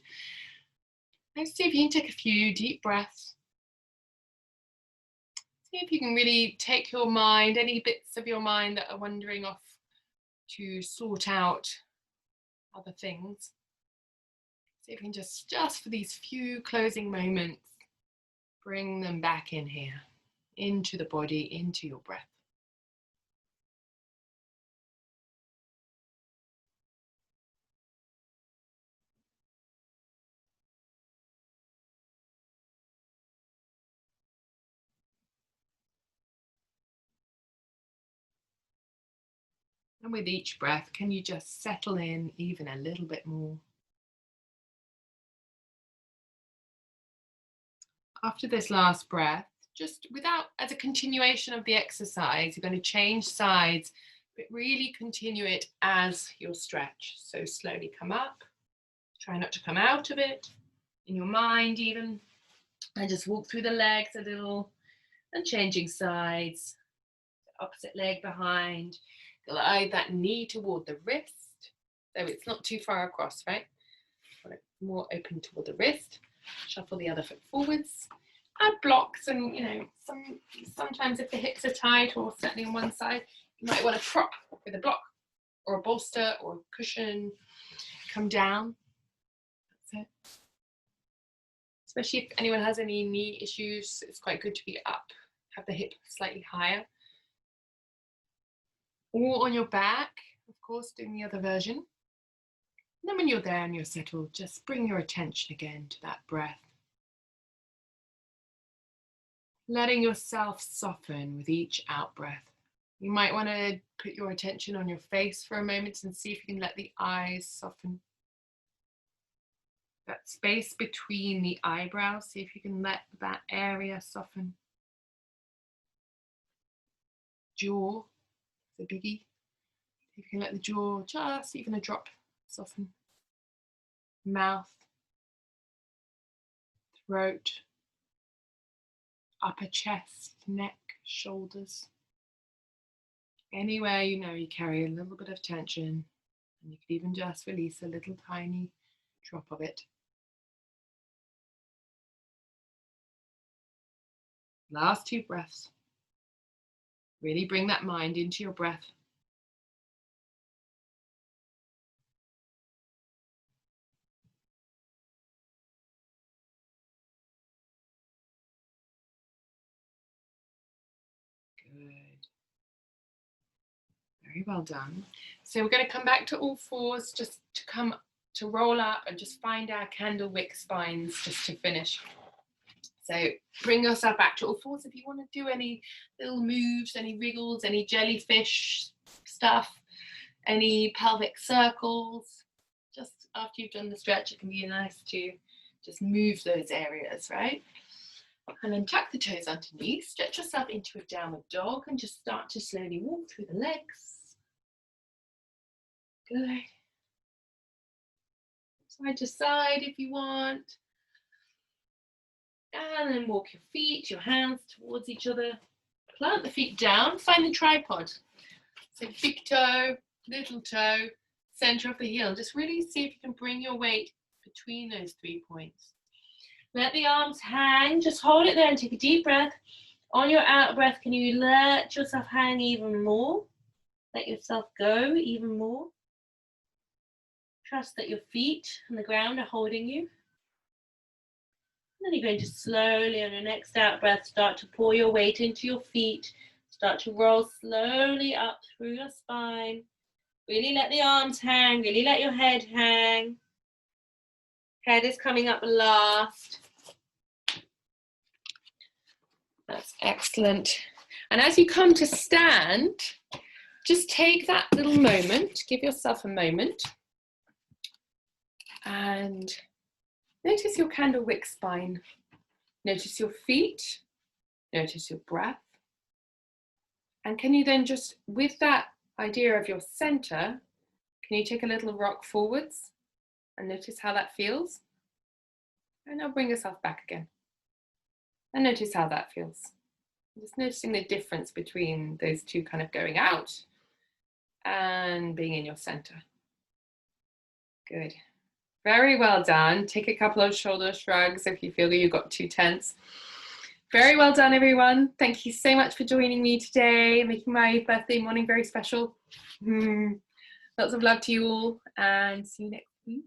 Let's see if you can take a few deep breaths. See if you can really take your mind, any bits of your mind that are wandering off, to sort out other things. See if you can just for these few closing moments, bring them back in here, into the body, into your breath. And with each breath, can you just settle in even a little bit more? After this last breath, just as a continuation of the exercise, you're going to change sides, but really continue it as your stretch. So slowly come up, try not to come out of it, in your mind even, and just walk through the legs a little, and changing sides, opposite leg behind, glide that knee toward the wrist, so it's not too far across, right? Want it more open toward the wrist. Shuffle the other foot forwards. Add blocks, and sometimes if the hips are tight or certainly on one side, you might want to prop with a block or a bolster or a cushion. Come down. That's it. Especially if anyone has any knee issues, it's quite good to be up, have the hip slightly higher. Or on your back, of course, doing the other version. And then when you're there and you're settled, just bring your attention again to that breath. Letting yourself soften with each out breath. You might want to put your attention on your face for a moment and see if you can let the eyes soften. That space between the eyebrows, see if you can let that area soften. Jaw, the biggie. You can let the jaw just even a drop soften. Mouth, throat, upper chest, neck, shoulders. Anywhere you know you carry a little bit of tension, and you could even just release a little tiny drop of it. Last 2 breaths. Really bring that mind into your breath. Good. Very well done. So we're going to come back to all fours, just to roll up and just find our candle wick spines just to finish. So bring yourself back to all fours. If you want to do any little moves, any wriggles, any jellyfish stuff, any pelvic circles. Just after you've done the stretch, it can be nice to just move those areas, right? And then tuck the toes underneath, stretch yourself into a downward dog and just start to slowly walk through the legs. Good. Side to side if you want. And then walk your feet, your hands towards each other. Plant the feet down, find the tripod. So big toe, little toe, center of the heel. Just really see if you can bring your weight between those 3 points. Let the arms hang, just hold it there and take a deep breath. On your out breath, can you let yourself hang even more? Let yourself go even more. Trust that your feet and the ground are holding you. And then you're going to slowly, on your next out breath, start to pour your weight into your feet. Start to roll slowly up through your spine. Really let the arms hang, really let your head hang. Head is coming up last. That's excellent. And as you come to stand, just take that little moment, give yourself a moment. And notice your candle wick spine. Notice your feet. Notice your breath. And can you then just, with that idea of your center, can you take a little rock forwards and notice how that feels? And now bring yourself back again. And notice how that feels. Just noticing the difference between those two kind of going out and being in your center. Good. Very well done. Take a couple of shoulder shrugs if you feel that you got too tense. Very well done, everyone. Thank you so much for joining me today, making my birthday morning very special. Lots of love to you all, and see you next week.